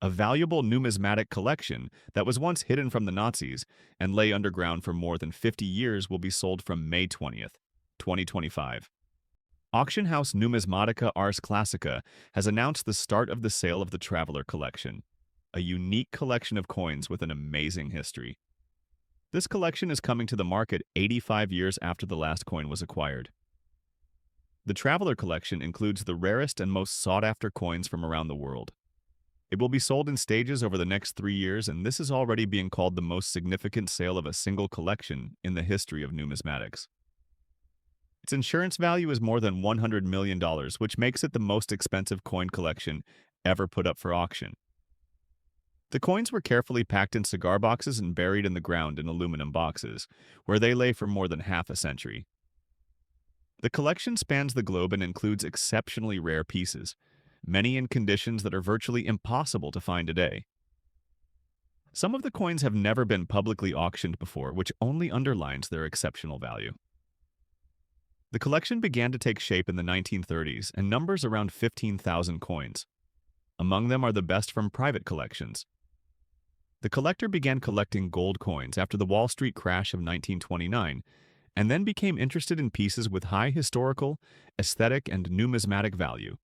A valuable numismatic collection that was once hidden from the Nazis and lay underground for more than 50 years will be sold from May 20th, 2025. Auction house Numismatica Ars Classica has announced the start of the sale of the Traveler Collection, a unique collection of coins with an amazing history. This collection is coming to the market 85 years after the last coin was acquired. The Traveler Collection includes the rarest and most sought-after coins from around the world. It will be sold in stages over the next 3 years, and this is already being called the most significant sale of a single collection in the history of numismatics. Its insurance value is more than $100 million, which makes it the most expensive coin collection ever put up for auction. The coins were carefully packed in cigar boxes and buried in the ground in aluminum boxes, where they lay for more than half a century. The collection spans the globe and includes exceptionally rare pieces, many in conditions that are virtually impossible to find today. Some of the coins have never been publicly auctioned before, which only underlines their exceptional value. The collection began to take shape in the 1930s and numbers around 15,000 coins. Among them are the best from private collections. The collector began collecting gold coins after the Wall Street crash of 1929 and then became interested in pieces with high historical, aesthetic, and numismatic value.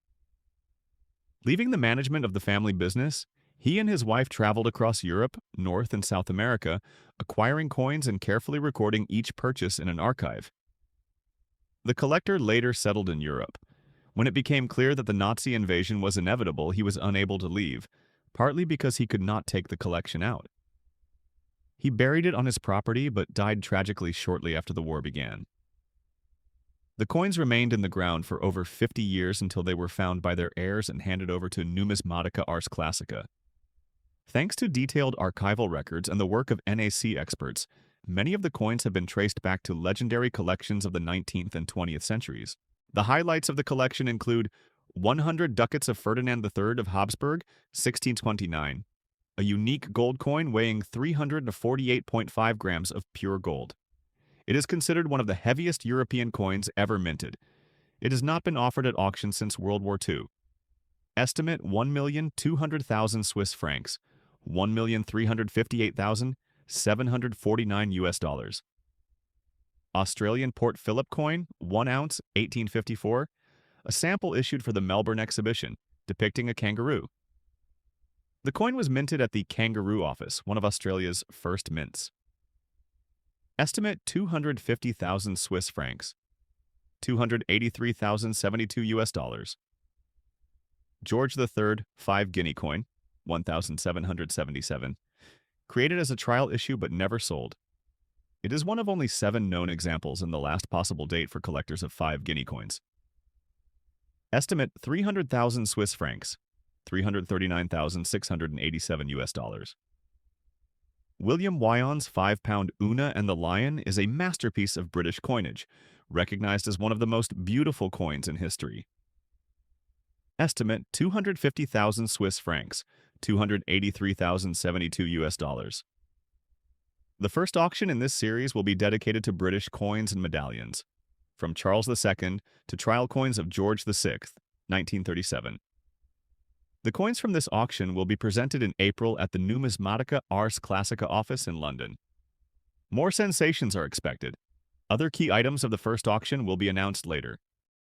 Leaving the management of the family business, he and his wife traveled across Europe, North and South America, acquiring coins and carefully recording each purchase in an archive. The collector later settled in Europe. When it became clear that the Nazi invasion was inevitable, he was unable to leave, partly because he could not take the collection out. He buried it on his property but died tragically shortly after the war began. The coins remained in the ground for over 50 years until they were found by their heirs and handed over to Numismatica Ars Classica. Thanks to detailed archival records and the work of NAC experts, many of the coins have been traced back to legendary collections of the 19th and 20th centuries. The highlights of the collection include 100 ducats of Ferdinand III of Habsburg, 1629, a unique gold coin weighing 348.5 grams of pure gold. It is considered one of the heaviest European coins ever minted. It has not been offered at auction since World War II. Estimate 1,200,000 Swiss francs, 1,358,749 US dollars. Australian Port Phillip coin, 1 ounce, 1854, a sample issued for the Melbourne exhibition, depicting a kangaroo. The coin was minted at the Kangaroo office, one of Australia's first mints. Estimate 250,000 Swiss francs, 283,072 US dollars. George III 5 Guinea coin, 1,777, created as a trial issue but never sold. It is one of only 7 known examples and the last possible date for collectors of 5 Guinea coins. Estimate 300,000 Swiss francs, 339,687 US dollars. William Wyon's 5-pound Una and the Lion is a masterpiece of British coinage, recognized as one of the most beautiful coins in history. Estimate 250,000 Swiss francs, 283,072 US dollars. The first auction in this series will be dedicated to British coins and medallions, from Charles II to trial coins of George VI, 1937. The coins from this auction will be presented in April at the Numismatica Ars Classica office in London. More sensations are expected. Other key items of the first auction will be announced later.